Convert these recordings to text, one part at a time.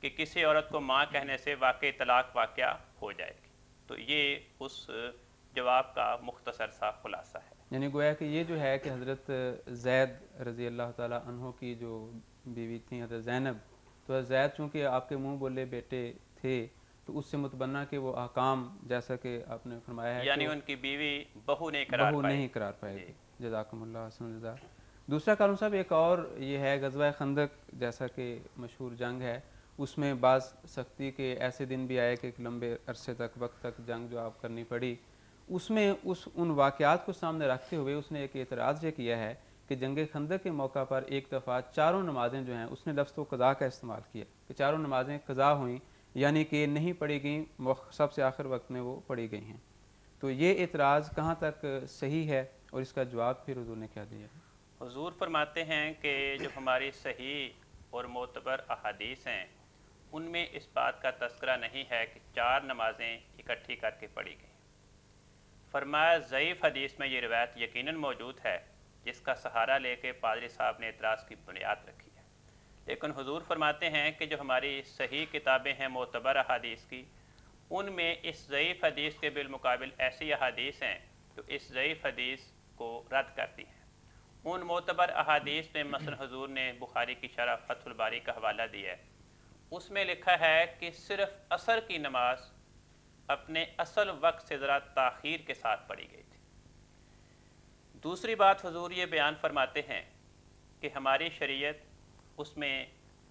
کہ کسی عورت کو ماں کہنے سے واقعی طلاق واقع ہو جائے گی۔ تو یہ اس جواب کا مختصر سا خلاصہ ہے۔ یعنی گویا کہ یہ جو ہے کہ حضرت زید رضی اللہ تعالیٰ عنہ کی جو بیوی تھیں حضرت زینب، تو حضرت زید چونکہ آپ کے منہ بولے بیٹے تھے تو اس سے متبنہ کہ وہ احکام جیسا کہ آپ نے فرمایا ہے یعنی کہ ان کی بیوی بہو نہیں قرار بہو پائے نہیں قرار پائے گی۔ جزاکم اللہ حسن الجزا۔ دوسرا کارون صاحب ایک اور یہ ہے غزوہ خندق جیسا کہ مشہور جنگ ہے، اس میں بعض سختی کے ایسے دن بھی آئے کہ ایک لمبے عرصے تک وقت تک جنگ جو آپ کرنی پڑی، اس میں ان واقعات کو سامنے رکھتے ہوئے اس نے ایک اعتراض یہ کیا ہے کہ جنگ خندق کے موقع پر ایک دفعہ چاروں نمازیں جو ہیں اس نے لفظ و قضا کا استعمال کیا کہ چاروں نمازیں قضا ہوئیں، یعنی کہ نہیں پڑھی گئیں، سب سے آخر وقت میں وہ پڑھی گئی ہیں۔ تو یہ اعتراض کہاں تک صحیح ہے اور اس کا جواب پھر حضور نے کیا دیا؟ حضور فرماتے ہیں کہ جو ہماری صحیح اور معتبر احادیث ہیں ان میں اس بات کا تذکرہ نہیں ہے کہ چار نمازیں اکٹھی کر کے پڑھی گئیں۔ فرمایا ضعیف حدیث میں یہ روایت یقیناً موجود ہے جس کا سہارا لے کے پادری صاحب نے اعتراض کی بنیاد رکھی ہے، لیکن حضور فرماتے ہیں کہ جو ہماری صحیح کتابیں ہیں معتبر احادیث کی، ان میں اس ضعیف حدیث کے بالمقابل ایسی احادیث ہیں جو اس ضعیف حدیث کو رد کرتی ہیں۔ ان معتبر احادیث میں مثلا حضور نے بخاری کی شرح فتح الباری کا حوالہ دیا ہے، اس میں لکھا ہے کہ صرف عصر کی نماز اپنے اصل وقت سے ذرا تاخیر کے ساتھ پڑھی گئی تھی۔ دوسری بات حضور یہ بیان فرماتے ہیں کہ ہماری شریعت اس میں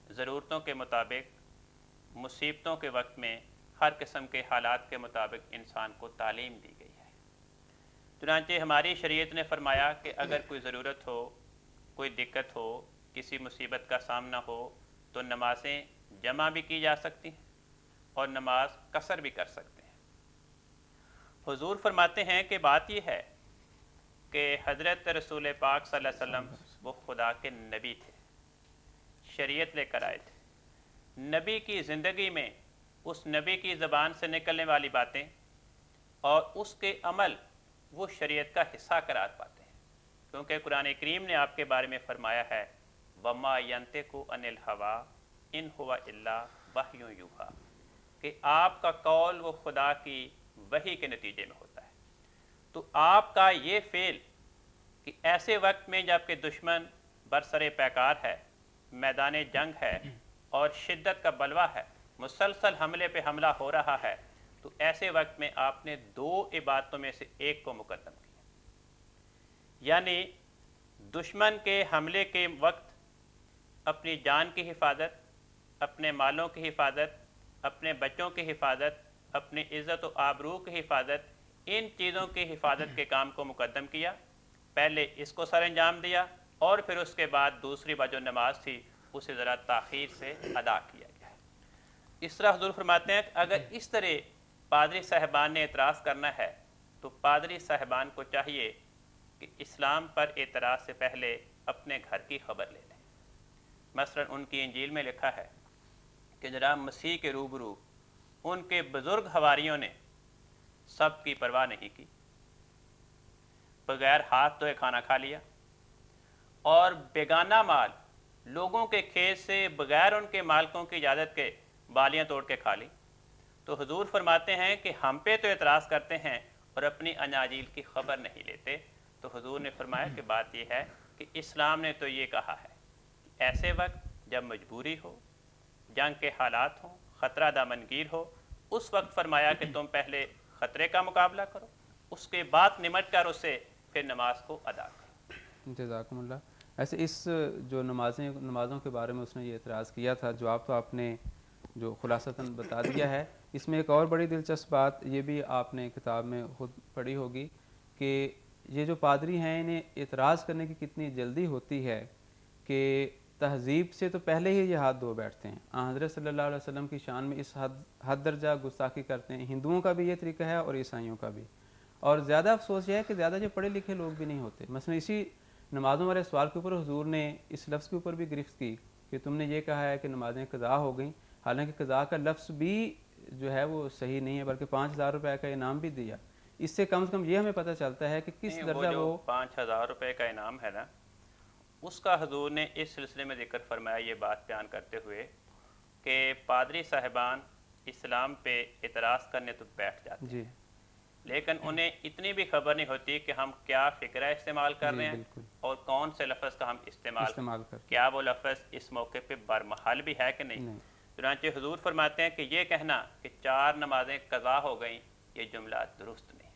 ضرورتوں کے مطابق مصیبتوں کے وقت میں ہر قسم کے حالات کے مطابق انسان کو تعلیم دی گئی ہے۔ چنانچہ ہماری شریعت نے فرمایا کہ اگر کوئی ضرورت ہو، کوئی دقت ہو، کسی مصیبت کا سامنا ہو تو نمازیں جمع بھی کی جا سکتی ہیں اور نماز قصر بھی کر سکتے ہیں۔ حضور فرماتے ہیں کہ بات یہ ہے کہ حضرت رسول پاک صلی اللہ علیہ وسلم وہ خدا کے نبی تھے، شریعت لے کر آئے تھے۔ نبی کی زندگی میں اس نبی کی زبان سے نکلنے والی باتیں اور اس کے عمل وہ شریعت کا حصہ قرار پاتے ہیں، کیونکہ قرآن کریم نے آپ کے بارے میں فرمایا ہے وَمَا يَنْتِقُ عَنِ الْهَوَىٰ إِنْ هُوَ إِلَّا وَحْيٌ يُوحَىٰ، کہ آپ کا قول وہ خدا کی وحی کے نتیجے میں ہوتا ہے۔ تو آپ کا یہ فعل کہ ایسے وقت میں جب کہ دشمن برسر پیکار ہے، میدان جنگ ہے اور شدت کا بلوہ ہے، مسلسل حملے پہ حملہ ہو رہا ہے، تو ایسے وقت میں آپ نے دو عبادتوں میں سے ایک کو مقدم کیا، یعنی دشمن کے حملے کے وقت اپنی جان کی حفاظت، اپنے مالوں کی حفاظت، اپنے بچوں کی حفاظت، اپنی عزت و آبرو کی حفاظت، ان چیزوں کی حفاظت کے کام کو مقدم کیا، پہلے اس کو سر انجام دیا اور پھر اس کے بعد دوسری بات جو نماز تھی اسے ذرا تاخیر سے ادا کیا گیا ہے۔ اس طرح حضور فرماتے ہیں کہ اگر اس طرح پادری صاحبان نے اعتراض کرنا ہے تو پادری صاحبان کو چاہیے کہ اسلام پر اعتراض سے پہلے اپنے گھر کی خبر لے لیں۔ مثلا ان کی انجیل میں لکھا ہے کہ جناب مسیح کے روبرو ان کے بزرگ حواریوں نے سب کی پرواہ نہیں کی، بغیر ہاتھ دھوئے کھانا کھا لیا اور بیگانہ مال لوگوں کے کھیت سے بغیر ان کے مالکوں کی اجازت کے بالیاں توڑ کے کھا لی۔ تو حضور فرماتے ہیں کہ ہم پہ تو اعتراض کرتے ہیں اور اپنی اناجیل کی خبر نہیں لیتے۔ تو حضور نے فرمایا کہ بات یہ ہے کہ اسلام نے تو یہ کہا ہے کہ ایسے وقت جب مجبوری ہو، جنگ کے حالات ہوں، خطرہ دامنگیر ہو، اس وقت فرمایا کہ تم پہلے خطرے کا مقابلہ کرو، اس کے بعد نمٹ کر اسے پھر نماز کو ادا کرو۔ جزاکم اللہ۔ ایسے اس جو نمازوں کے بارے میں اس نے یہ اعتراض کیا تھا، جواب تو آپ نے جو خلاصتاً بتا دیا ہے۔ اس میں ایک اور بڑی دلچسپ بات یہ بھی آپ نے کتاب میں خود پڑھی ہوگی کہ یہ جو پادری ہیں انہیں اعتراض کرنے کی کتنی جلدی ہوتی ہے کہ تہذیب سے تو پہلے ہی یہ ہاتھ دھو بیٹھتے ہیں۔ حضرت صلی اللہ علیہ وسلم کی شان میں اس حد درجہ گستاخی کرتے ہیں۔ ہندوؤں کا بھی یہ طریقہ ہے اور عیسائیوں کا بھی، اور زیادہ افسوس یہ ہے کہ زیادہ جو پڑھے لکھے لوگ بھی نہیں ہوتے۔ مثلا اسی نمازوں والے سوال کے اوپر حضور نے اس لفظ کے اوپر بھی گرفت کی کہ تم نے یہ کہا ہے کہ نمازیں قضا ہو گئیں، حالانکہ قضا کا لفظ بھی جو ہے وہ صحیح نہیں ہے، بلکہ 5,000 روپے کا انعام بھی دیا۔ اس سے کم یہ ہمیں پتہ چلتا ہے کہ کس درجہ وہ 5,000 روپے کا انعام ہے نا، اس کا حضور نے اس سلسلے میں ذکر فرمایا، یہ بات بیان کرتے ہوئے کہ پادری صاحبان اسلام پہ اعتراض کرنے تو بیٹھ جاتے ہیں، جی لیکن انہیں اتنی بھی خبر نہیں ہوتی کہ ہم کیا فکرہ استعمال کر رہے ہیں بالکل اور کون سے لفظ کا ہم استعمال کر کیا وہ لفظ اس موقع پہ برمحل بھی ہے کہ نہیں۔ چنانچہ حضور فرماتے ہیں کہ یہ کہنا کہ 4 نمازیں قضا ہو گئیں، یہ جملہ درست نہیں۔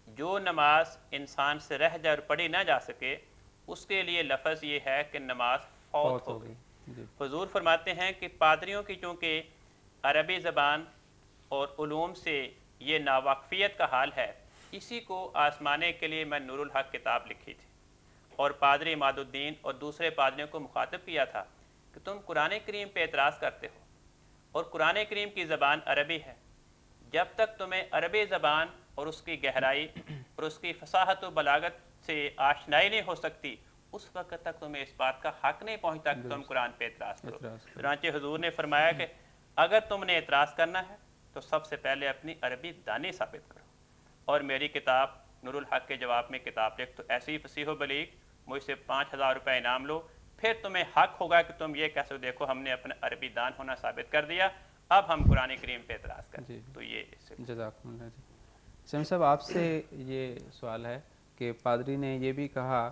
جو نماز انسان سے رہ جائے اور پڑھی نہ جا سکے اس کے لیے لفظ یہ ہے کہ نماز فوت ہو گئی۔ حضور فرماتے ہیں کہ پادریوں کی چونکہ عربی زبان اور علوم سے یہ ناواقفیت کا حال ہے، اسی کو آزمانے کے لیے میں نور الحق کتاب لکھی تھی اور پادری عماد الدین اور دوسرے پادریوں کو مخاطب کیا تھا کہ تم قرآن کریم پہ اعتراض کرتے ہو اور قرآن کریم کی زبان عربی ہے، جب تک تمہیں عربی زبان اور اس کی گہرائی اور اس کی فصاحت و بلاغت سے آشنائی نہیں ہو سکتی اس وقت تک تمہیں اس بات کا حق نہیں پہنچتا کہ تم قرآن پہ اعتراض کرو۔ چنانچہ حضور نے فرمایا کہ اگر تم نے اعتراض کرنا ہے تو سب سے پہلے اپنی عربی دانی ثابت کرو، اور میری کتاب نور الحق کے جواب میں کتاب لکھ تو ایسی فصیح و بلیغ مجھ سے 5000 روپے انعام لو، پھر تمہیں حق ہوگا کہ تم یہ کہہ سکو دیکھو ہم نے اپنا عربی دان ہونا ثابت کر دیا، اب ہم قرآن کریم پہ اعتراض کریں۔ تو یہ جزاکم اللہ جی۔ سمی صاحب آپ سے یہ سوال ہے کہ پادری نے یہ بھی کہا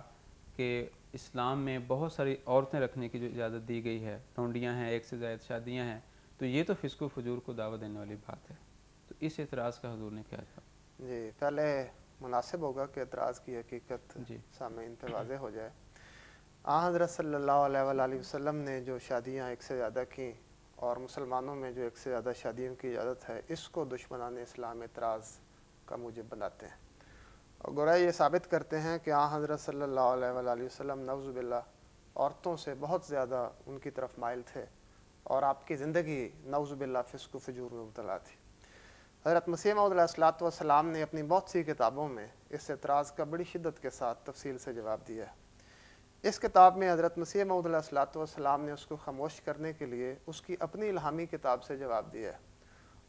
کہ اسلام میں بہت ساری عورتیں رکھنے کی جو اجازت دی گئی ہے، ٹونڈیاں ہیں، 1 سے زائد شادیاں ہیں، تو یہ تو فسق و فجور کو دعوت دینے والی بات ہے، تو اس اعتراض کا حضور نے کیا جواب؟ جی پہلے مناسب ہوگا کہ اعتراض کی حقیقت سامعین پہ واضح ہو جائے۔ حضرت صلی اللہ علیہ وآلہ وسلم نے جو شادیاں 1 سے زیادہ کی اور مسلمانوں میں جو 1 سے زیادہ شادیوں کی اجازت ہے، اس کو دشمنان اسلام اعتراض کا موجب بناتے ہیں، اور گویا یہ ثابت کرتے ہیں کہ حضرت صلی اللہ علیہ وآلہ وسلم نعوذ باللہ عورتوں سے بہت زیادہ ان کی طرف مائل تھے اور آپ کی زندگی نعوذ باللہ فسق و فجور میں مبتلا تھی۔ حضرت مسیح موعود علیہ السلام نے اپنی بہت سی کتابوں میں اس اعتراض کا بڑی شدت کے ساتھ تفصیل سے جواب دیا ہے۔ اس کتاب میں حضرت مسیح موعود علیہ السلام نے اس کو خاموش کرنے کے لیے اس کی اپنی الہامی کتاب سے جواب دیا ہے،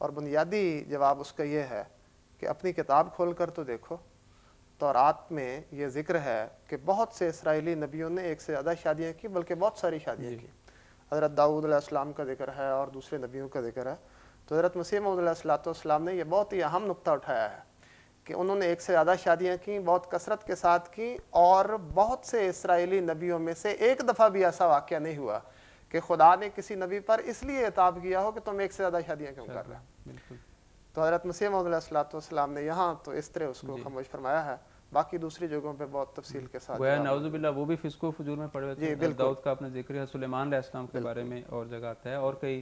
اور بنیادی جواب اس کا یہ ہے کہ اپنی کتاب کھول کر تو دیکھو، تورات میں یہ ذکر ہے کہ بہت سے اسرائیلی نبیوں نے 1 سے زیادہ شادیاں کی، بلکہ بہت ساری شادیاں کی۔ حضرت داؤد علیہ السلام کا ذکر ہے اور دوسرے نبیوں کا ذکر ہے، تو حضرت مسیح موعود علیہ السلام نے یہ بہت ہی اہم نقطہ اٹھایا ہے کہ انہوں نے 1 سے زیادہ شادیاں کی، بہت کثرت کے ساتھ کی، اور بہت سے اسرائیلی نبیوں میں سے ایک دفعہ بھی ایسا واقعہ نہیں ہوا کہ خدا نے کسی نبی پر اس لیے عتاب کیا ہو کہ تم 1 سے زیادہ شادیاں کیوں کر رہے ہیں۔ تو حضرت مسیح موعود علیہ السلام نے یہاں تو اس طرح اس کو خاموش فرمایا ہے، باقی دوسری جگہوں پہ بہت تفصیل کے ساتھ نعوذ باللہ وہ بھی فسق و فجور میں پڑے ہوئے تھے۔ داؤد کا اپنے ذکر ہے، سلیمان علیہ السلام کے بارے میں اور جگہ آتا ہے، اور کئی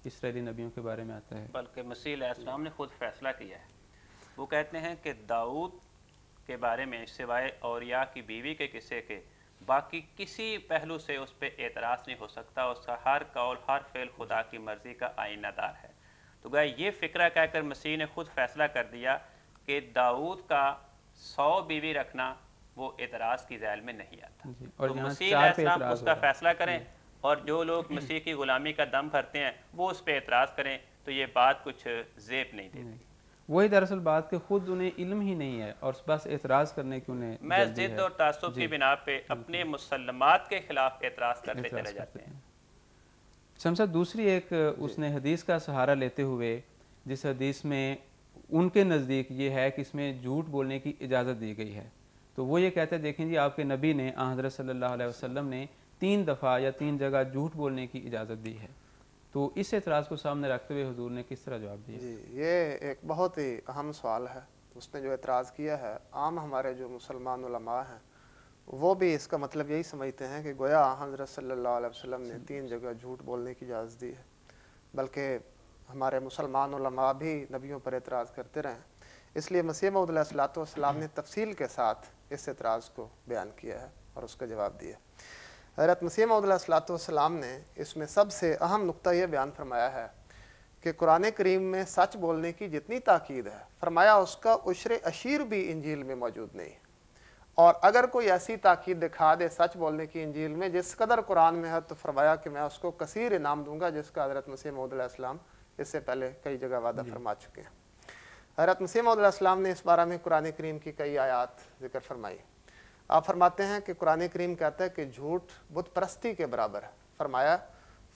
اسرائیلی نبیوں کے بارے میں آتا ہے، بلکہ مسیح علیہ السلام نے خود فیصلہ کیا ہے۔ وہ کہتے ہیں کہ داؤد کے بارے میں سوائے اوریا کی بیوی کے قصے کے باقی کسی پہلو سے اس پہ اعتراض نہیں ہو سکتا، اس کا ہر قول ہر فعل خدا کی مرضی کا آئینہ دار ہے۔ تو گویا یہ فکرہ کہہ کر مسیح نے خود فیصلہ کر دیا کہ داؤد کا 100 بیوی رکھنا وہ اعتراض کی ذیل میں نہیں آتا۔ تو مسیح علیہ السلام اس کا فیصلہ کریں، اور جو لوگ مسیح کی غلامی کا دم بھرتے ہیں وہ اس پہ اعتراض کریں، تو یہ بات کچھ زیب نہیں دیتی۔ وہی دراصل بات کہ خود انہیں علم ہی نہیں ہے اور بس اعتراض کرنے کی انہیں میں ضد اور تعصب کی بنا پہ اپنے مسلمات کے خلاف اعتراض کرتے چلے جاتے ہیں۔ صاحب دوسری ایک اس نے حدیث کا سہارا لیتے ہوئے، جس حدیث میں ان کے نزدیک یہ ہے کہ اس میں جھوٹ بولنے کی اجازت دی گئی ہے، تو وہ یہ کہتے ہیں دیکھیں جی آپ کے نبی نے حضرت صلی اللہ علیہ وسلم نے 3 دفعہ یا 3 جگہ جھوٹ بولنے کی اجازت دی ہے، تو اس اعتراض کو سامنے رکھتے ہوئے حضور نے کس طرح جواب دیا؟ جی یہ ایک بہت ہی اہم سوال ہے۔ اس نے جو اعتراض کیا ہے، عام ہمارے جو مسلمان علماء ہیں وہ بھی اس کا مطلب یہی سمجھتے ہیں کہ گویا حضرت صلی اللہ علیہ وسلم نے 3 جگہ جھوٹ بولنے کی اجازت دی ہے، بلکہ ہمارے مسلمان علماء بھی نبیوں پر اعتراض کرتے رہے، اس لیے مسیح موعود علیہ السلام نے تفصیل کے ساتھ اس اعتراض کو بیان کیا ہے اور اس کا جواب دیا۔ حضرت مسیح موعود علیہ السلام نے اس میں سب سے اہم نقطہ یہ بیان فرمایا ہے کہ قرآن کریم میں سچ بولنے کی جتنی تاکید ہے، فرمایا اس کا عشر اشیر بھی انجیل میں موجود نہیں، اور اگر کوئی ایسی تاکید دکھا دے سچ بولنے کی انجیل میں جس قدر قرآن میں ہے، تو فرمایا کہ میں اس کو کثیر انعام دوں گا، جس کا حضرت مسیح موعود علیہ السلام اس سے پہلے کئی جگہ وعدہ فرما چکے ہیں۔ حضرت مسیح موعود علیہ السلام نے اس بارے میں قرآن کریم کی کئی آیات ذکر فرمائی۔ آپ فرماتے ہیں کہ قرآن کریم کہتا ہے کہ جھوٹ بت پرستی کے برابر ہے، فرمایا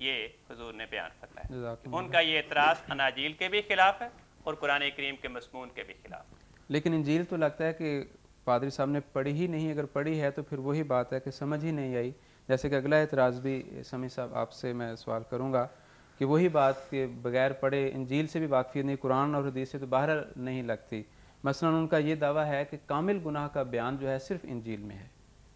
یہ حضور نے بیان فرمایا. جزاک اللہ. ان کا یہ اعتراض اناجیل کے بھی خلاف ہے اور قرآن کریم کے مضمون کے بھی خلاف ہے. لیکن انجیل تو لگتا ہے کہ پادری صاحب نے پڑھی ہی نہیں. اگر پڑھی ہے تو پھر وہی بات ہے کہ سمجھ ہی نہیں آئی. جیسے کہ اگلا اعتراض بھی سمیع صاحب آپ سے میں سوال کروں گا کہ وہی بات کہ بغیر پڑھے انجیل سے بھی واقفیت نہیں, قرآن اور حدیث سے تو باہر نہیں لگتی. مثلا ان کا یہ دعویٰ ہے کہ کامل گناہ کا بیان جو ہے صرف انجیل میں ہے.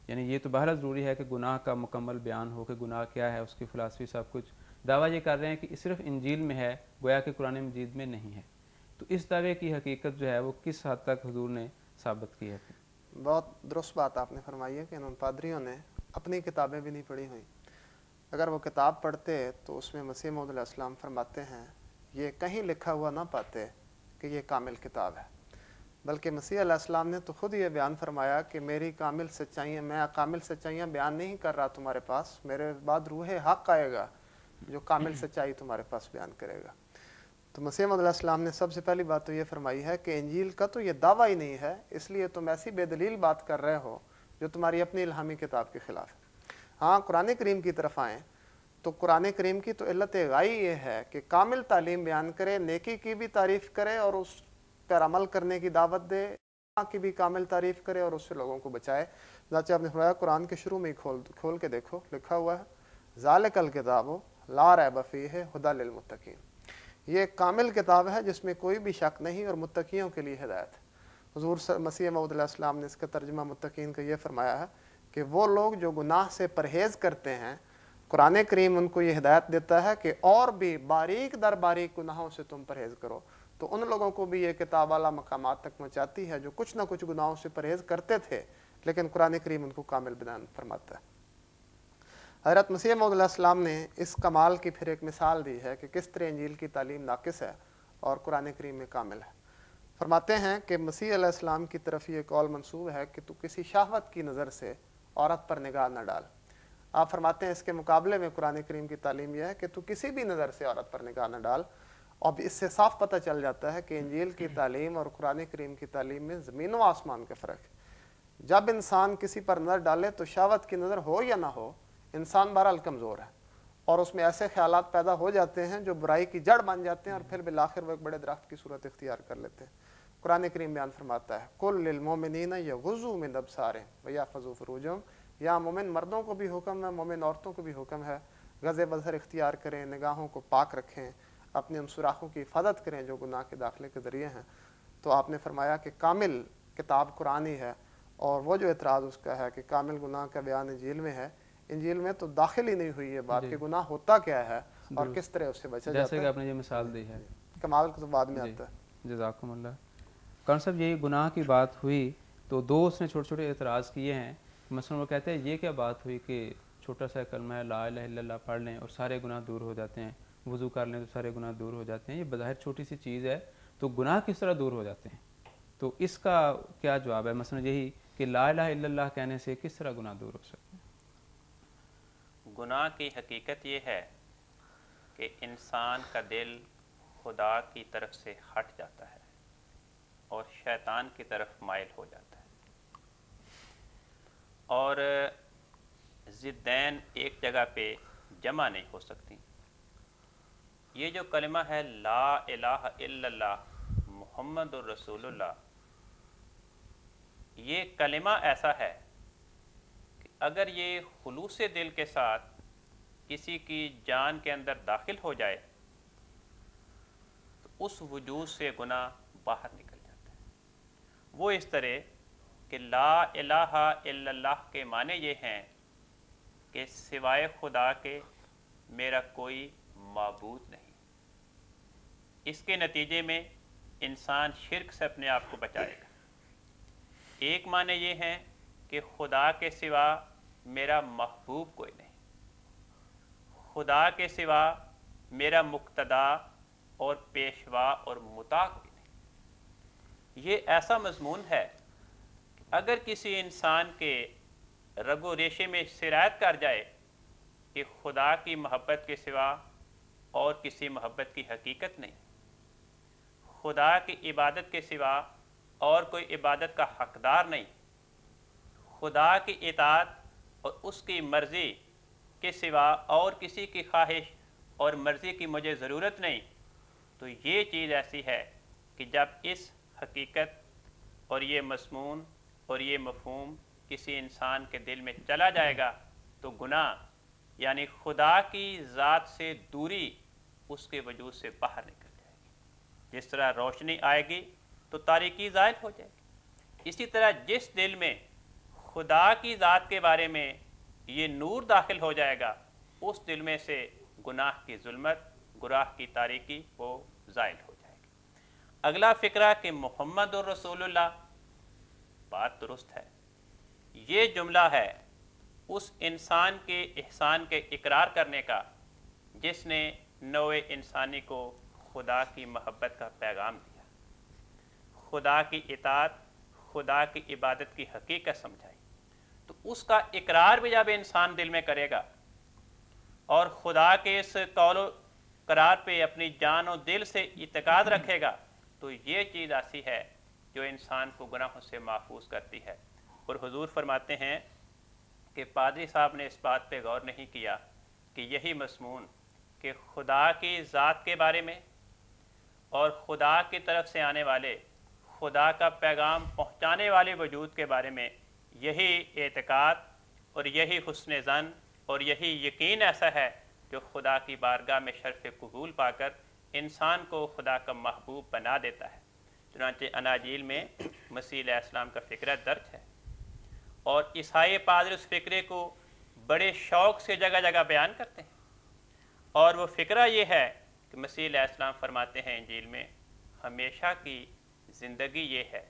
یعنی یہ تو بہرحال ضروری ہے کہ گناہ کا مکمل بیان ہو کہ گناہ کیا ہے, اس کی فلسفی سب کچھ. دعویٰ یہ کر رہے ہیں کہ صرف انجیل میں ہے, گویا کہ قرآن مجید میں نہیں ہے. تو اس دعوے کی حقیقت جو ہے وہ کس حد تک حضور نے ثابت کی ہے؟ بہت درست بات آپ نے فرمائی ہے کہ ان پادریوں نے اپنی کتابیں بھی نہیں پڑھی ہوئیں. اگر وہ کتاب پڑھتے تو اس میں مسیح موعود علیہ السلام فرماتے ہیں یہ کہیں لکھا ہوا نہ پاتے کہ یہ کامل کتاب ہے, بلکہ مسیح علیہ السلام نے تو خود یہ بیان فرمایا کہ میری کامل سچائیاں, میں کامل سچائیاں بیان نہیں کر رہا تمہارے پاس, میرے بعد روح حق آئے گا جو کامل سچائی تمہارے پاس بیان کرے گا. تو مسیح موعود علیہ السلام نے سب سے پہلی بات تو یہ فرمائی ہے کہ انجیل کا تو یہ دعویٰ ہی نہیں ہے, اس لیے تم ایسی بے دلیل بات کر رہے ہو جو تمہاری اپنی الہامی کتاب کے خلاف ہے. ہاں قرآن کریم کی طرف آئیں تو قرآن کریم کی تو علت غائی یہ ہے کہ کامل تعلیم بیان کرے, نیکی کی بھی تعریف کرے اور اس پر عمل کرنے کی دعوت دے, کی بھی کامل تعریف کرے اور اس سے لوگوں کو بچائے. چنانچہ آپ نے فرمایا قرآن کے شروع میں ہی کھول کے دیکھو, لکھا ہوا ہے ذالک الکتاب لا ریب فیہ ھدی للمتقین. یہ ایک کامل کتاب ہے جس میں کوئی بھی شک نہیں اور متقیوں کے لیے ہدایت ہے. حضور مسیح موعود علیہ السلام نے اس کا ترجمہ متقین کا یہ فرمایا ہے کہ وہ لوگ جو گناہ سے پرہیز کرتے ہیں, قرآن کریم ان کو یہ ہدایت دیتا ہے کہ اور بھی باریک در باریک گناہوں سے تم پرہیز کرو. تو ان لوگوں کو بھی یہ کتاب اعلیٰ مقامات تک پہنچاتی ہے جو کچھ نہ کچھ گناہوں سے پرہیز کرتے تھے, لیکن قرآن کریم ان کو کامل بیان فرماتا ہے. حضرت مسیح موعود علیہ السلام نے اس کمال کی پھر ایک مثال دی ہے کہ کس طرح انجیل کی تعلیم ناقص ہے اور قرآن کریم میں کامل ہے. فرماتے ہیں کہ مسیح علیہ السلام کی طرف یہ قول منسوب ہے کہ تو کسی شہوت کی نظر سے عورت پر نگاہ نہ ڈال. آپ فرماتے ہیں اس کے مقابلے میں قرآن کریم کی تعلیم یہ ہے کہ تو کسی بھی نظر سے عورت پر نگاہ نہ ڈال. اور اس سے صاف پتہ چل جاتا ہے کہ انجیل کی تعلیم اور قرآن کریم کی تعلیم میں زمین و آسمان کا فرق ہے. جب انسان کسی پر نظر ڈالے تو شہوت کی نظر ہو یا نہ ہو, انسان بہرحال کمزور ہے اور اس میں ایسے خیالات پیدا ہو جاتے ہیں جو برائی کی جڑ بن جاتے ہیں اور پھر بالآخر وہ ایک بڑے درخت کی صورت اختیار کر لیتے ہیں. قرآن کریم بیان فرماتا ہے قل للمؤمنین یغضوا من ابصارہم ویحفظوا فروجہم. یہاں مومن مردوں کو بھی حکم ہے, مومن عورتوں کو بھی حکم ہے غض بصر اختیار کریں, نگاہوں کو پاک رکھیں, اپنے ان سوراخوں کی حفاظت کریں جو گناہ کے داخلے کے ذریعے ہیں. تو آپ نے فرمایا کہ کامل کتاب قرآن ہی ہے, اور وہ جو اعتراض اس کا ہے کہ کامل گناہ کا بیان انجیل میں ہے, انجیل میں تو داخل ہی نہیں ہوئی یہ بات کہ گناہ ہوتا کیا ہے اور کس طرح اس سے بچا جاتا ہے. جیسے کہ آپ نے یہ مثال دی ہے, کمال تو بعد میں آتا ہے. جزاکم اللہ. کون صاحب یہ گناہ کی بات ہوئی تو دو اس نے چھوٹے چھوٹے اعتراض کیے ہیں. مثلا وہ کہتے ہیں یہ کیا بات ہوئی کہ چھوٹا سا کلمہ ہے لا الہ الا اللہ پڑھ لیں اور سارے گناہ دور ہو جاتے ہیں, وضو کر لیں تو سارے گناہ دور ہو جاتے ہیں. یہ بظاہر چھوٹی سی چیز ہے, تو گناہ کس طرح دور ہو جاتے ہیں؟ تو اس کا کیا جواب ہے؟ مثلا یہی کہ لا الہ الا اللہ کہنے سے کس طرح گناہ دور ہو سکتے ہیں؟ گناہ کی حقیقت یہ ہے کہ انسان کا دل خدا کی طرف سے ہٹ جاتا ہے اور شیطان کی طرف مائل ہو جاتا ہے, اور ضدین ایک جگہ پہ جمع نہیں ہو سکتی. یہ جو کلمہ ہے لا الہ الا اللہ محمد الرسول اللہ, یہ کلمہ ایسا ہے کہ اگر یہ خلوص دل کے ساتھ کسی کی جان کے اندر داخل ہو جائے تو اس وجود سے گناہ باہر نکل جاتا ہے. وہ اس طرح کہ لا الہ الا اللہ کے معنی یہ ہیں کہ سوائے خدا کے میرا کوئی معبود نہیں. اس کے نتیجے میں انسان شرک سے اپنے آپ کو بچائے گا. ایک معنی یہ ہے کہ خدا کے سوا میرا محبوب کوئی نہیں, خدا کے سوا میرا مقتدا اور پیشوا اور مطاع کوئی نہیں. یہ ایسا مضمون ہے کہ اگر کسی انسان کے رگ و ریشے میں سرایت کر جائے کہ خدا کی محبت کے سوا اور کسی محبت کی حقیقت نہیں, خدا کی عبادت کے سوا اور کوئی عبادت کا حقدار نہیں, خدا کی اطاعت اور اس کی مرضی کے سوا اور کسی کی خواہش اور مرضی کی مجھے ضرورت نہیں، تو یہ چیز ایسی ہے کہ جب اس حقیقت اور یہ مضمون اور یہ مفہوم کسی انسان کے دل میں چلا جائے گا تو گناہ یعنی خدا کی ذات سے دوری اس کے وجود سے باہر نکل جائے گی۔ جس طرح روشنی آئے گی تو تاریکی زائل ہو جائے گی، اسی طرح جس دل میں خدا کی ذات کے بارے میں یہ نور داخل ہو جائے گا اس دل میں سے گناہ کی ظلمت، گناہ کی تاریکی وہ زائل ہو جائے گی۔ اگلا فقرہ کہ محمد الرسول اللہ، بات درست ہے۔ یہ جملہ ہے اس انسان کے احسان کے اقرار کرنے کا جس نے نوع انسانی کو خدا کی محبت کا پیغام دیا، خدا کی اطاعت، خدا کی عبادت کی حقیقت سمجھائی، تو اس کا اقرار بھی جب انسان دل میں کرے گا اور خدا کے اس قول و قرار پہ اپنی جان و دل سے اعتقاد رکھے گا تو یہ چیز ایسی ہے جو انسان کو گناہوں سے محفوظ کرتی ہے۔ اور حضور فرماتے ہیں کہ پادری صاحب نے اس بات پہ غور نہیں کیا کہ یہی مضمون کہ خدا کی ذات کے بارے میں اور خدا کی طرف سے آنے والے خدا کا پیغام پہنچانے والے وجود کے بارے میں یہی اعتقاد اور یہی حسن ظن اور یہی یقین ایسا ہے جو خدا کی بارگاہ میں شرف قبول پا کر انسان کو خدا کا محبوب بنا دیتا ہے۔ چنانچہ اناجیل میں مسیح علیہ السلام کا فقرہ درج ہے اور عیسائی پادری اس فقرے کو بڑے شوق سے جگہ جگہ بیان کرتے ہیں، اور وہ فقرہ یہ ہے کہ مسیح علیہ السلام فرماتے ہیں انجیل میں ہمیشہ کی زندگی یہ ہے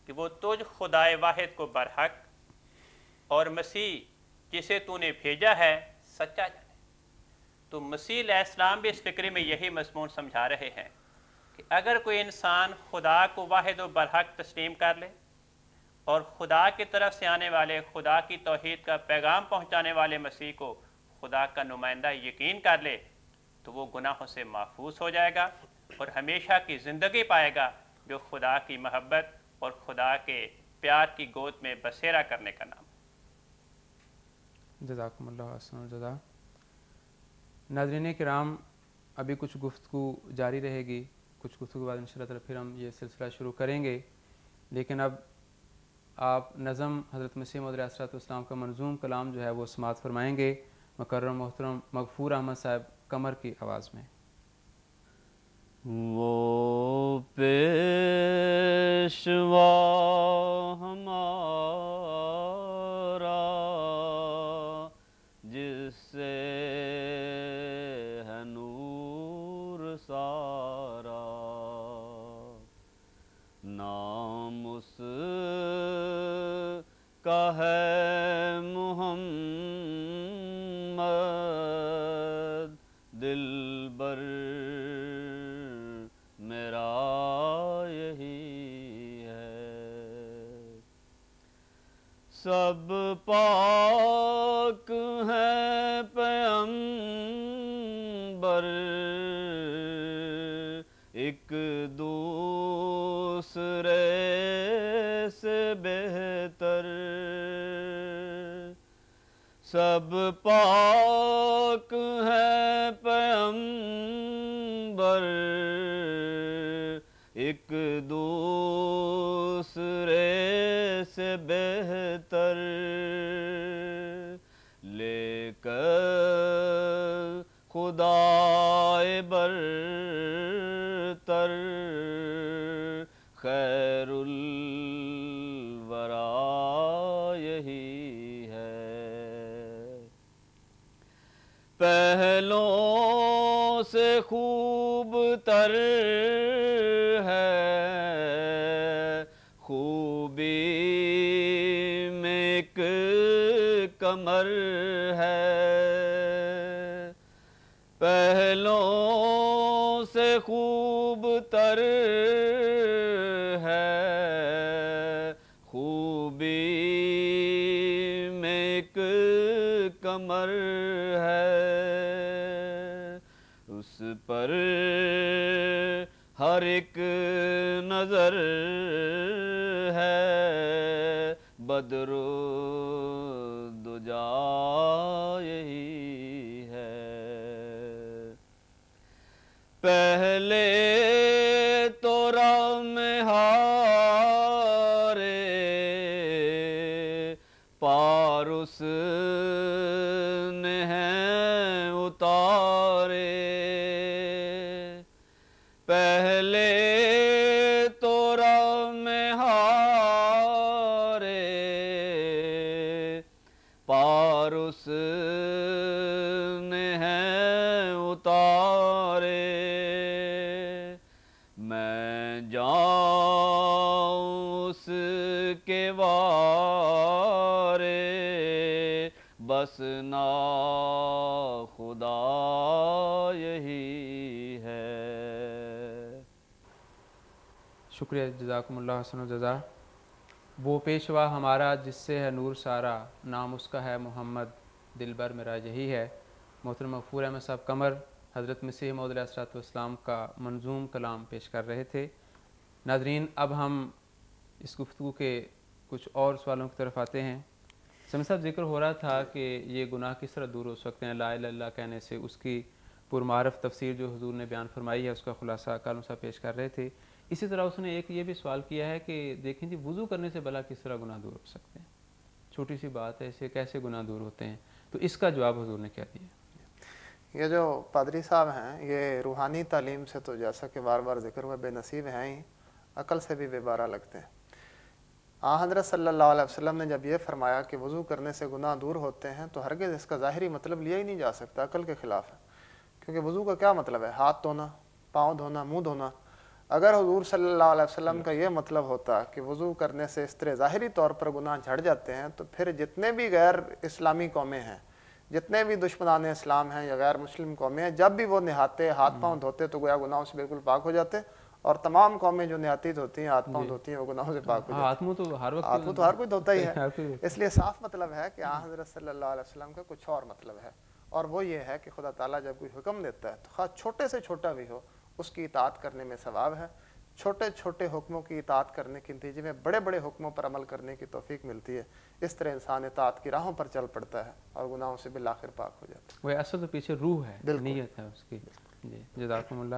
کہ وہ تجھ خدائے واحد کو برحق اور مسیح جسے تو نے بھیجا ہے سچا جانے۔ تو مسیح علیہ السلام بھی اس فقرے میں یہی مضمون سمجھا رہے ہیں کہ اگر کوئی انسان خدا کو واحد و برحق تسلیم کر لے اور خدا کی طرف سے آنے والے خدا کی توحید کا پیغام پہنچانے والے مسیح کو خدا کا نمائندہ یقین کر لے تو وہ گناہوں سے محفوظ ہو جائے گا اور ہمیشہ کی زندگی پائے گا جو خدا کی محبت اور خدا کے پیار کی گود میں بسیرا کرنے کا نام ہے۔ جزاکم اللہ احسن الجزا۔ ناظرین کرام، ابھی کچھ گفتگو جاری رہے گی، کچھ گفتگو کے بعد انشاءاللہ تعالی پھر ہم یہ سلسلہ شروع کریں گے، لیکن اب آپ نظم حضرت مسیح موعود علیہ السلام کا منظوم کلام جو ہے وہ سماعت فرمائیں گے مکرم محترم مغفور احمد صاحب قمر کی آواز میں۔ وہ پیشوا ہمارا جس سے ہے نور سارا، نام اس کا ہے محمد، دلبر میرا یہی ہے۔ سب پاک ہیں پیغمبر، ایک دوسرے سے بہتر، سب پاک ہیں پیغمبر، ایک دوسرے سے بہتر، لے کر خدائے برتر، خیر الورا یہی ہے۔ پہلوں سے خوب تر ہے، خوبی میں ایک کمر ہے، پہلوں سے خوب تر ہے، خوبی میں ایک کمر ہے، اس پر ہر ایک نظر ہے، بدر دجا یہی ہے، پہلے تو رام ہارے پار اس نے ہیں اتارے، پہلے تو رام ہارے پار اس نے ہیں اتارے، میں جاؤں اس کے وارے بس نا خدا یہی ہے۔ شکریہ، جزاکم اللہ حسن و جزا۔ وہ پیشوا ہمارا جس سے ہے نور سارا، نام اس کا ہے محمد، دلبر میرا یہی ہے۔ محترم مغفور احمد صاحب قمر حضرت مسیح موعود علیہ الصلوۃ والسلام کا منظوم کلام پیش کر رہے تھے۔ ناظرین، اب ہم اس گفتگو کے کچھ اور سوالوں کی طرف آتے ہیں۔ سمی صاحب، ذکر ہو رہا تھا کہ یہ گناہ کس طرح دور ہو سکتے ہیں لا الہ الا اللہ کہنے سے، اس کی پرمعرف تفسیر جو حضور نے بیان فرمائی ہے اس کا خلاصہ کالم صاحب پیش کر رہے تھے۔ اسی طرح اس نے ایک یہ بھی سوال کیا ہے کہ دیکھیں جی، وضو کرنے سے بھلا کس طرح گناہ دور ہو سکتے ہیں؟ چھوٹی سی بات ہے، اسے کیسے گناہ دور ہوتے ہیں؟ تو اس کا جواب حضور نے کیا دیا؟ یہ جو پادری صاحب ہیں یہ روحانی تعلیم سے تو جیسا کہ بار بار ذکر ہوا بے نصیب ہیں ہی، عقل سے بھی بے بارہ لگتے ہیں۔ حضرت صلی اللہ علیہ وسلم نے جب یہ فرمایا کہ وضو کرنے سے گناہ دور ہوتے ہیں تو ہرگز اس کا ظاہری مطلب لیا ہی نہیں جا سکتا، عقل کے خلاف ہے، کیونکہ وضو کا کیا مطلب ہے؟ ہاتھ دھونا، پاؤں دھونا، منہ دھونا۔ اگر حضور صلی اللہ علیہ وسلم کا یہ مطلب ہوتا کہ وضو کرنے سے اس طرح ظاہری طور پر گناہ جھڑ جاتے ہیں تو پھر جتنے بھی غیر اسلامی قومیں ہیں، جتنے بھی دشمنان اسلام ہیں یا غیر مسلم قومیں ہیں، جب بھی وہ نہاتے ہاتھ پاؤں دھوتے تو گویا گناہوں سے بالکل پاک ہو جاتے، اور تمام قومیں جو نہاتی دھوتی ہیں ہاتھ پاؤں دھوتی ہیں وہ گناہوں سے پاک ہو جاتی ہیں۔ ہاتھ منہ تو ہر وقت، ہاتھ منہ تو ہر کوئی دھوتا ہی ہے، اس لیے صاف مطلب ہے کہ حضرت صلی اللہ علیہ وسلم کا کچھ اور مطلب ہے، اور وہ یہ ہے کہ خدا تعالیٰ جب کوئی حکم دیتا ہے تو خواہ چھوٹے سے چھوٹا بھی ہو اس کی اطاعت کرنے میں ثواب ہے۔ چھوٹے چھوٹے حکموں کی اطاعت کرنے کے نتیجے میں بڑے بڑے حکموں پر عمل کرنے کی توفیق ملتی ہے، اس طرح انسان اطاعت کی راہوں پر چل پڑتا ہے اور گناہوں سے بالآخر پاک ہو جاتا ہے۔ وہ اصل تو پیچھے روح ہے، نیت ہے اس کی۔ جی، جزاکم اللہ۔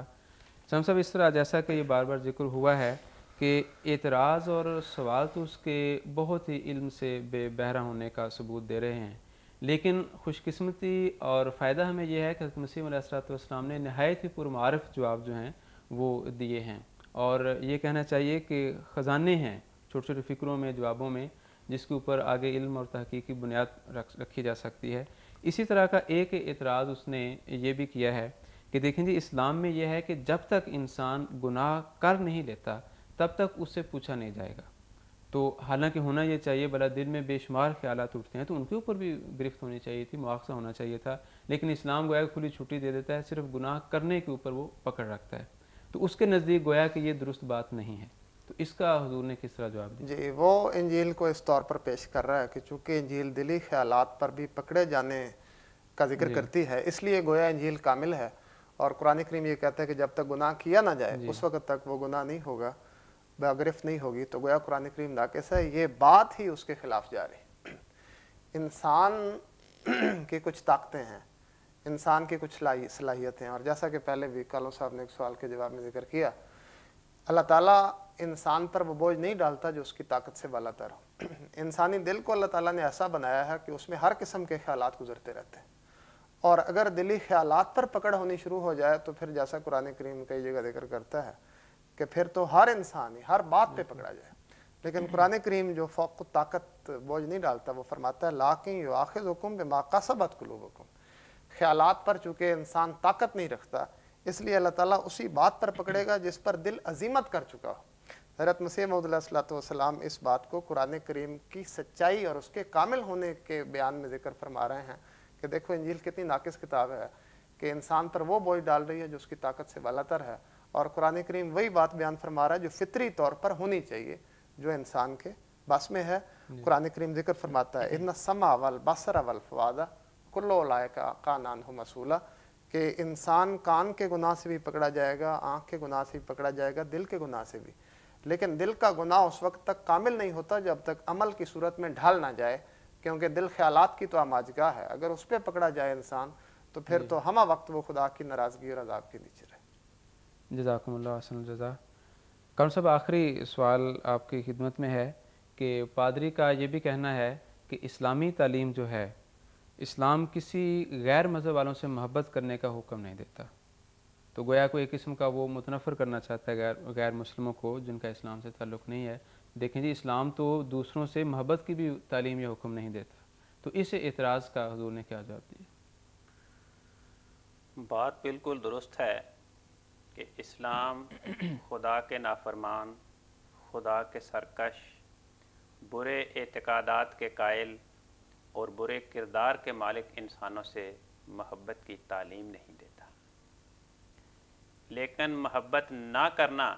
سم صاحب، اس طرح جیسا کہ یہ بار بار ذکر ہوا ہے کہ اعتراض اور سوال تو اس کے بہت ہی علم سے بے بہرہ ہونے کا ثبوت دے رہے ہیں، لیکن خوش قسمتی اور فائدہ ہمیں یہ ہے کہ حضرت مسیح علیہ الصلوۃ والسلام نے نہایت ہی پرمعرف جواب جو ہیں وہ دیے ہیں، اور یہ کہنا چاہیے کہ خزانے ہیں چھوٹی چھوٹی فکروں میں، جوابوں میں، جس کے اوپر آگے علم اور تحقیق کی بنیاد رکھی جا سکتی ہے۔ اسی طرح کا ایک اعتراض اس نے یہ بھی کیا ہے کہ دیکھیں جی، اسلام میں یہ ہے کہ جب تک انسان گناہ کر نہیں لیتا تب تک اس سے پوچھا نہیں جائے گا۔ تو حالانکہ ہونا یہ چاہیے، بلا دل میں بے شمار خیالات اٹھتے ہیں تو ان کے اوپر بھی گرفت ہونی چاہیے تھی، مواخذہ ہونا چاہیے تھا، لیکن اسلام گویا کھلی چھٹی دے دیتا ہے، صرف گناہ کرنے کے اوپر وہ پکڑ رکھتا ہے۔ تو اس کے نزدیک گویا کہ یہ درست بات نہیں ہے۔ تو اس کا حضور نے کس طرح جواب دیا؟ جی، وہ انجیل کو اس طور پر پیش کر رہا ہے کہ چونکہ انجیل دلی خیالات پر بھی پکڑے جانے کا ذکر کرتی ہے، اس لیے گویا انجیل کامل ہے، اور قرآن کریم یہ کہتا ہے کہ جب تک گناہ کیا نہ جائے اس وقت تک وہ گناہ نہیں ہوگا، گرفت نہیں ہوگی، تو گویا قرآن کریم ناقص ہے۔ یہ بات ہی اس کے خلاف جا رہی۔ انسان کی کچھ طاقتیں ہیں، انسان کی کچھ صلاحیتیں ہیں، اور جیسا کہ پہلے بھی کالوں صاحب نے ایک سوال کے جواب میں ذکر کیا، اللہ تعالیٰ انسان پر وہ بوجھ نہیں ڈالتا جو اس کی طاقت سے بالا تر ہو۔ انسانی دل کو اللہ تعالیٰ نے ایسا بنایا ہے کہ اس میں ہر قسم کے خیالات گزرتے رہتے ہیں، اور اگر دلی خیالات پر پکڑ ہونی شروع ہو جائے تو پھر جیسا قرآن کریم کئی جگہ ذکر کرتا ہے کہ پھر تو ہر انسان ہر بات پہ پکڑا جائے، لیکن قرآن کریم جو فوق طاقت بوجھ نہیں ڈالتا، وہ فرماتا ہے لاکن یؤاخذکم بما کسبت قلوبکم۔ خیالات پر چونکہ انسان طاقت نہیں رکھتا، اس لیے اللہ تعالیٰ اسی بات پر پکڑے گا جس پر دل عزیمت کر چکا ہو۔ حضرت مسیح موعود علیہ الصلوۃ والسلام اس بات کو قرآن کریم کی سچائی اور اس کے کامل ہونے کے بیان میں ذکر فرما رہے ہیں کہ دیکھو انجیل کتنی ناقص کتاب ہے کہ انسان پر وہ بوجھ ڈال رہی ہے جو اس کی طاقت سے بالا تر ہے، اور قرآن کریم وہی بات بیان فرما رہا ہے جو فطری طور پر ہونی چاہیے، جو انسان کے بس میں ہے۔ قرآن کریم ذکر فرماتا ہے ان السمع والبصر والفؤاد کل اولئک کان عنہ مسئولا، کہ انسان کان کے گناہ سے بھی پکڑا جائے گا، آنکھ کے گناہ سے بھی پکڑا جائے گا، دل کے گناہ سے بھی، لیکن دل کا گناہ اس وقت تک کامل نہیں ہوتا جب تک عمل کی صورت میں ڈھال نہ جائے، کیونکہ دل خیالات کی تو آماجگاہ ہے، اگر اس پہ پکڑا جائے انسان تو پھر تو ہمہ وقت وہ خدا کی ناراضگی اور عذاب کے نیچے رہے۔ جزاکم اللہ احسن الجزا۔ کون صاحب آخری سوال آپ کی خدمت میں ہے کہ پادری کا یہ بھی کہنا ہے کہ اسلامی تعلیم جو ہے، اسلام کسی غیر مذہب والوں سے محبت کرنے کا حکم نہیں دیتا، تو گویا کو ایک قسم کا وہ متنفر کرنا چاہتا ہے غیر مسلموں کو جن کا اسلام سے تعلق نہیں ہے۔ دیکھیں جی، اسلام تو دوسروں سے محبت کی بھی تعلیم یا حکم نہیں دیتا، تو اس اعتراض کا حضور نے کیا جواب دیا؟ بات بالکل درست ہے کہ اسلام خدا کے نافرمان، خدا کے سرکش، برے اعتقادات کے قائل اور برے کردار کے مالک انسانوں سے محبت کی تعلیم نہیں دیتا، لیکن محبت نہ کرنا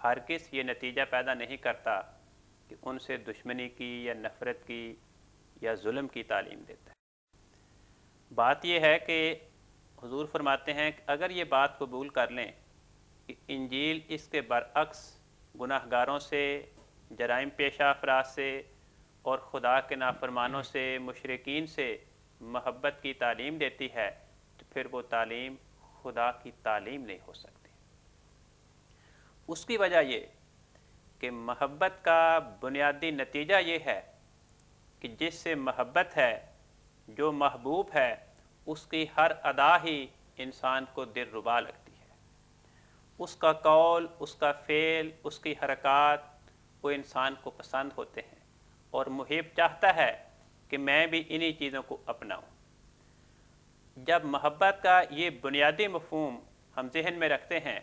ہرگز یہ نتیجہ پیدا نہیں کرتا کہ ان سے دشمنی کی یا نفرت کی یا ظلم کی تعلیم دیتا ہے۔ بات یہ ہے کہ حضور فرماتے ہیں کہ اگر یہ بات قبول کر لیں کہ انجیل اس کے برعکس گناہ گاروں سے، جرائم پیشہ افراد سے اور خدا کے نافرمانوں سے، مشرکین سے محبت کی تعلیم دیتی ہے، تو پھر وہ تعلیم خدا کی تعلیم نہیں ہو سکتی۔ اس کی وجہ یہ کہ محبت کا بنیادی نتیجہ یہ ہے کہ جس سے محبت ہے، جو محبوب ہے، اس کی ہر ادا ہی انسان کو دل ربا لگتی ہے، اس کا قول، اس کا فعل، اس کی حرکات وہ انسان کو پسند ہوتے ہیں، اور محب چاہتا ہے کہ میں بھی انہی چیزوں کو اپناؤں۔ جب محبت کا یہ بنیادی مفہوم ہم ذہن میں رکھتے ہیں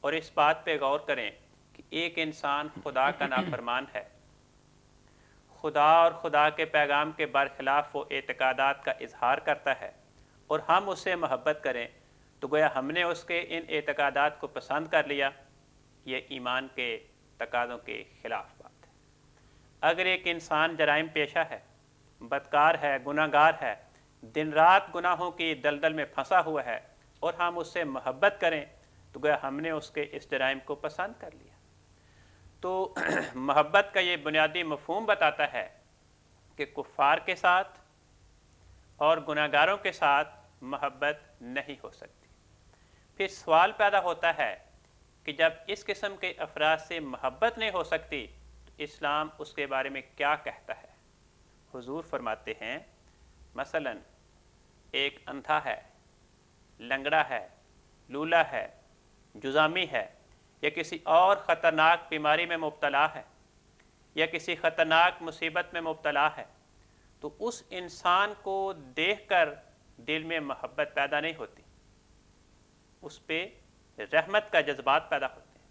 اور اس بات پہ غور کریں کہ ایک انسان خدا کا نافرمان ہے، خدا اور خدا کے پیغام کے برخلاف وہ اعتقادات کا اظہار کرتا ہے، اور ہم اس سے محبت کریں تو گویا ہم نے اس کے ان اعتقادات کو پسند کر لیا، یہ ایمان کے تقاضوں کے خلاف بات ہے۔ اگر ایک انسان جرائم پیشہ ہے، بدکار ہے، گناہ گار ہے، دن رات گناہوں کی دلدل میں پھنسا ہوا ہے، اور ہم اس سے محبت کریں تو گویا ہم نے اس کے اس جرائم کو پسند کر لیا۔ تو محبت کا یہ بنیادی مفہوم بتاتا ہے کہ کفار کے ساتھ اور گناہ گاروں کے ساتھ محبت نہیں ہو سکتی۔ پھر سوال پیدا ہوتا ہے کہ جب اس قسم کے افراد سے محبت نہیں ہو سکتی تو اسلام اس کے بارے میں کیا کہتا ہے؟ حضور فرماتے ہیں مثلا ایک اندھا ہے، لنگڑا ہے، لولا ہے، جذامی ہے، یا کسی اور خطرناک بیماری میں مبتلا ہے، یا کسی خطرناک مصیبت میں مبتلا ہے، تو اس انسان کو دیکھ کر دل میں محبت پیدا نہیں ہوتی، اس پہ رحمت کا جذبات پیدا ہوتے ہیں،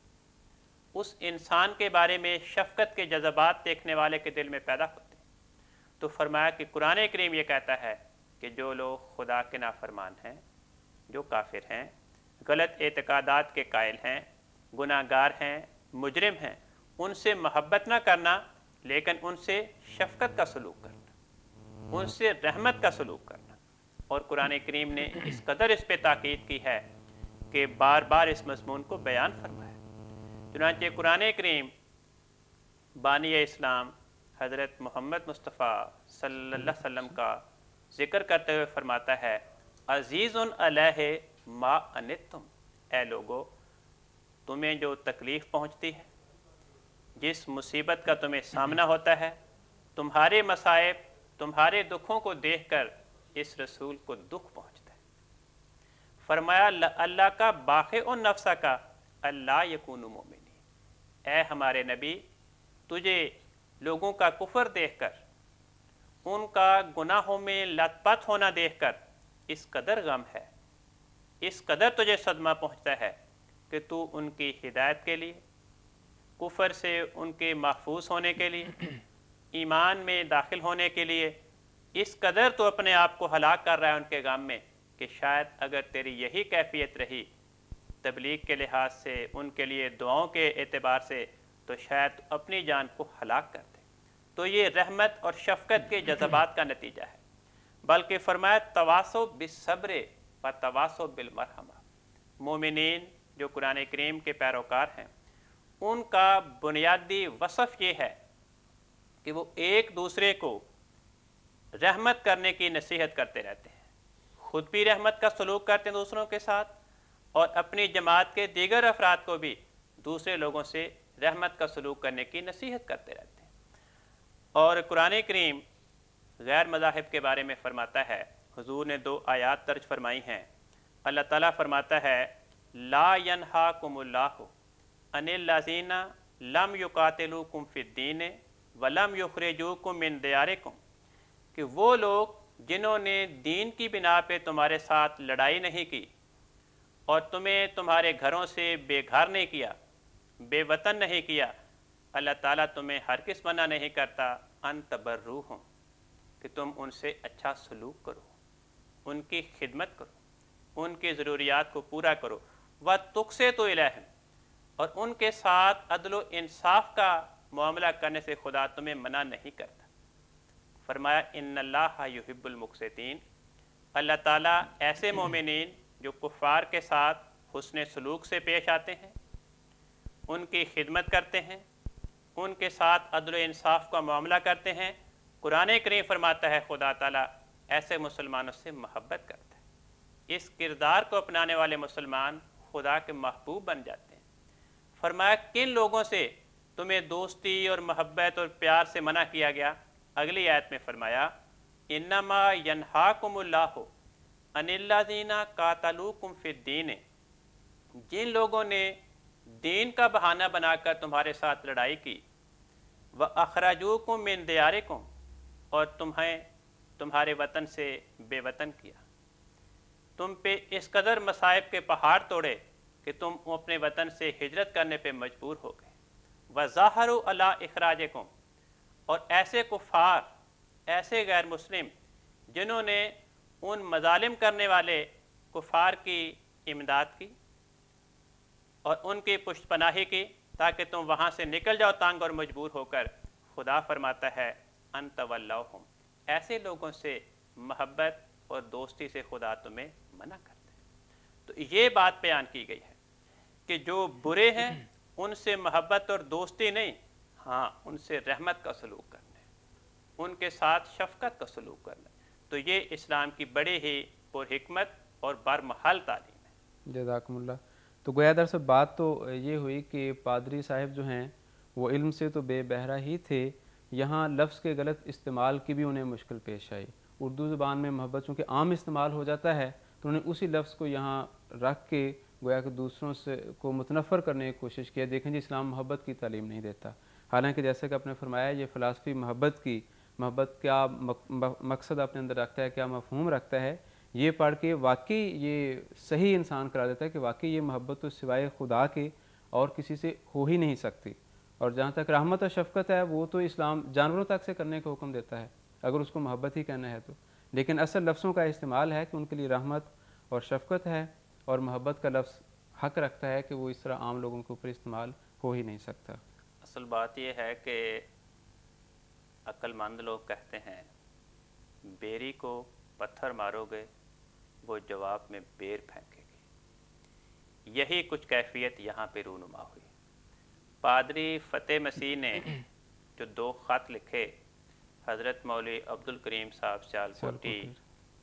اس انسان کے بارے میں شفقت کے جذبات دیکھنے والے کے دل میں پیدا ہوتے ہیں۔ تو فرمایا کہ قرآن کریم یہ کہتا ہے کہ جو لوگ خدا کے نافرمان ہیں، جو کافر ہیں، غلط اعتقادات کے قائل ہیں، گناہ گار ہیں، مجرم ہیں، ان سے محبت نہ کرنا لیکن ان سے شفقت کا سلوک کرنا، ان سے رحمت کا سلوک کرنا۔ اور قرآن کریم نے اس قدر اس پہ تاکید کی ہے کہ بار بار اس مضمون کو بیان فرمایا۔ چنانچہ قرآن کریم بانی اسلام حضرت محمد مصطفیٰ صلی اللہ علیہ وسلم کا ذکر کرتے ہوئے فرماتا ہے عزیز علیہ ما عنتم، اے لوگو تمہیں جو تکلیف پہنچتی ہے، جس مصیبت کا تمہیں سامنا ہوتا ہے، تمہارے مصائب، تمہارے دکھوں کو دیکھ کر اس رسول کو دکھ پہنچتا ہے۔ فرمایا اللہ کا باخع نفس کا اللہ یکون مومنین، اے ہمارے نبی تجھے لوگوں کا کفر دیکھ کر، ان کا گناہوں میں لت پت ہونا دیکھ کر اس قدر غم ہے، اس قدر تجھے صدمہ پہنچتا ہے کہ تو ان کی ہدایت کے لیے، کفر سے ان کے محفوظ ہونے کے لیے، ایمان میں داخل ہونے کے لیے اس قدر تو اپنے آپ کو ہلاک کر رہا ہے ان کے غم میں کہ شاید اگر تیری یہی کیفیت رہی تبلیغ کے لحاظ سے، ان کے لیے دعاؤں کے اعتبار سے، تو شاید اپنی جان کو ہلاک کر دے۔ تو یہ رحمت اور شفقت کے جذبات کا نتیجہ ہے۔ بلکہ فرمایا تواصوا بالصبر و تواصوا بالمرحمہ، مومنین جو قرآن کریم کے پیروکار ہیں ان کا بنیادی وصف یہ ہے کہ وہ ایک دوسرے کو رحمت کرنے کی نصیحت کرتے رہتے ہیں، خود بھی رحمت کا سلوک کرتے ہیں دوسروں کے ساتھ، اور اپنی جماعت کے دیگر افراد کو بھی دوسرے لوگوں سے رحمت کا سلوک کرنے کی نصیحت کرتے رہتے ہیں۔ اور قرآن کریم غیر مذاہب کے بارے میں فرماتا ہے، حضور نے 2 آیات درج فرمائی ہیں۔ اللہ تعالیٰ فرماتا ہے لا ینہاکم اللہ عن الذین لم یقاتلوکم فی الدین ولم یخرجوکم من دیارکم، کہ وہ لوگ جنہوں نے دین کی بنا پہ تمہارے ساتھ لڑائی نہیں کی اور تمہیں تمہارے گھروں سے بے گھر نہیں کیا، بے وطن نہیں کیا، اللہ تعالیٰ تمہیں ہرگز منع نہیں کرتا ان تبروہم، کہ تم ان سے اچھا سلوک کرو، ان کی خدمت کرو، ان کی ضروریات کو پورا کرو، وَتُقْسِطُوا إِلَیہم، اور ان کے ساتھ عدل و انصاف کا معاملہ کرنے سے خدا تمہیں منع نہیں کرتا۔ فرمایا ان اللہ یحب المقسطین، اللہ تعالیٰ ایسے مومنین جو کفار کے ساتھ حسن سلوک سے پیش آتے ہیں، ان کی خدمت کرتے ہیں، ان کے ساتھ عدل و انصاف کا معاملہ کرتے ہیں، قرآن کریم فرماتا ہے خدا تعالیٰ ایسے مسلمانوں سے محبت کرتا ہے۔ اس کردار کو اپنانے والے مسلمان خدا کے محبوب بن جاتے ہیں۔ فرمایا کن لوگوں سے تمہیں دوستی اور محبت اور پیار سے منع کیا گیا؟ اگلی آیت میں فرمایا انما ینہاکم اللہ عن الذین قاتلوکم فی الدین، جن لوگوں نے دین کا بہانہ بنا کر تمہارے ساتھ لڑائی کی، وَأَخْرَجُوكُم مِّن دِيَارِكُمْ، اور تمہیں تمہارے وطن سے بے وطن کیا، تم پہ اس قدر مصائب کے پہاڑ توڑے کہ تم اپنے وطن سے ہجرت کرنے پہ مجبور ہو گئے، وَظَاهَرُوا عَلَىٰ إِخْرَاجِكُمْ، اور ایسے کفار، ایسے غیر مسلم جنہوں نے ان مظالم کرنے والے کفار کی امداد کی اور ان کی پشت پناہی کی تاکہ تم وہاں سے نکل جاؤ تنگ اور مجبور ہو کر، خدا فرماتا ہے ان تولاہم، ایسے لوگوں سے محبت اور دوستی سے خدا تمہیں منع کرتا ہے۔ تو یہ بات بیان کی گئی ہے کہ جو برے ہیں ان سے محبت اور دوستی نہیں، ہاں ان سے رحمت کا سلوک کرنا ہے، ان کے ساتھ شفقت کا سلوک کرنا ہے۔ تو یہ اسلام کی بڑی ہی پرحکمت اور برمحل تعلیم ہے۔ جزاکم اللہ۔ تو گویا دراصل بات تو یہ ہوئی کہ پادری صاحب جو ہیں وہ علم سے تو بے بہرہ ہی تھے، یہاں لفظ کے غلط استعمال کی بھی انہیں مشکل پیش آئی۔ اردو زبان میں محبت چونکہ عام استعمال ہو جاتا ہے تو انہوں نے اسی لفظ کو یہاں رکھ کے گویا کہ دوسروں سے کو متنفر کرنے کی کوشش کیا۔ دیکھیں جی اسلام محبت کی تعلیم نہیں دیتا، حالانکہ جیسے کہ آپ نے فرمایا یہ فلسفی محبت کیا مقصد اپنے اندر رکھتا ہے، کیا مفہوم رکھتا ہے، یہ پڑھ کے واقعی یہ صحیح انسان کرا دیتا ہے کہ واقعی یہ محبت تو سوائے خدا کے اور کسی سے ہو ہی نہیں سکتی۔ اور جہاں تک رحمت اور شفقت ہے وہ تو اسلام جانوروں تک سے کرنے کا حکم دیتا ہے اگر اس کو محبت ہی کہنا ہے تو، لیکن اصل لفظوں کا استعمال ہے کہ ان کے لیے رحمت اور شفقت ہے، اور محبت کا لفظ حق رکھتا ہے کہ وہ اس طرح عام لوگوں کے اوپر استعمال ہو ہی نہیں سکتا۔ اصل بات یہ ہے کہ عقل مند لوگ کہتے ہیں بیری کو پتھر مارو گے وہ جواب میں بیر پھینکے گی، یہی کچھ کیفیت یہاں پہ رونما ہوئی۔ پادری فتح مسیح نے جو 2 خط لکھے حضرت مولوی عبد الکریم صاحب سیالکوٹی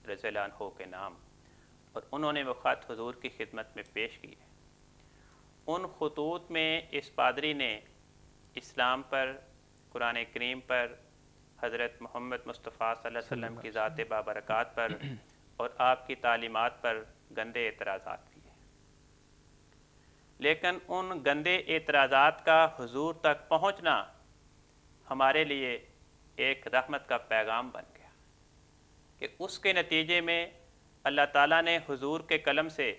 رضی اللہ عنہ کے نام، اور انہوں نے وہ خط حضور کی خدمت میں پیش کیے، ان خطوط میں اس پادری نے اسلام پر، قرآن کریم پر، حضرت محمد مصطفیٰ صلی اللہ علیہ وسلم کی ذات بابرکات پر اور آپ کی تعلیمات پر گندے اعتراضات کیے، لیکن ان گندے اعتراضات کا حضور تک پہنچنا ہمارے لیے ایک رحمت کا پیغام بن گیا کہ اس کے نتیجے میں اللہ تعالیٰ نے حضور کے قلم سے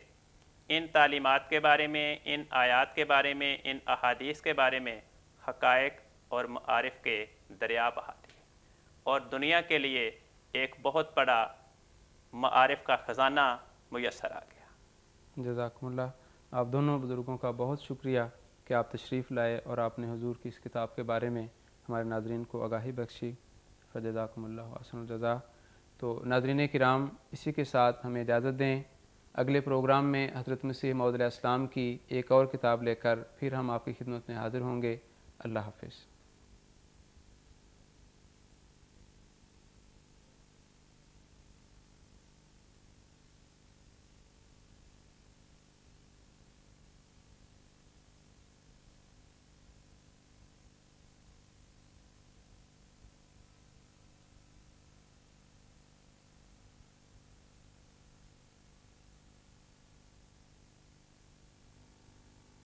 ان تعلیمات کے بارے میں، ان آیات کے بارے میں، ان احادیث کے بارے میں حقائق اور معارف کے دریا بہا دیے، اور دنیا کے لیے ایک بہت بڑا معارف کا خزانہ میسر آ گیا۔ جزاکم اللہ۔ آپ دونوں بزرگوں کا بہت شکریہ کہ آپ تشریف لائے اور آپ نے حضور کی اس کتاب کے بارے میں ہمارے ناظرین کو آگاہی بخشی، فجزاکم اللہ احسن الجزا۔ تو ناظرین کرام اسی کے ساتھ ہمیں اجازت دیں، اگلے پروگرام میں حضرت مسیح موعود علیہ السلام کی ایک اور کتاب لے کر پھر ہم آپ کی خدمت میں حاضر ہوں گے۔ اللہ حافظ۔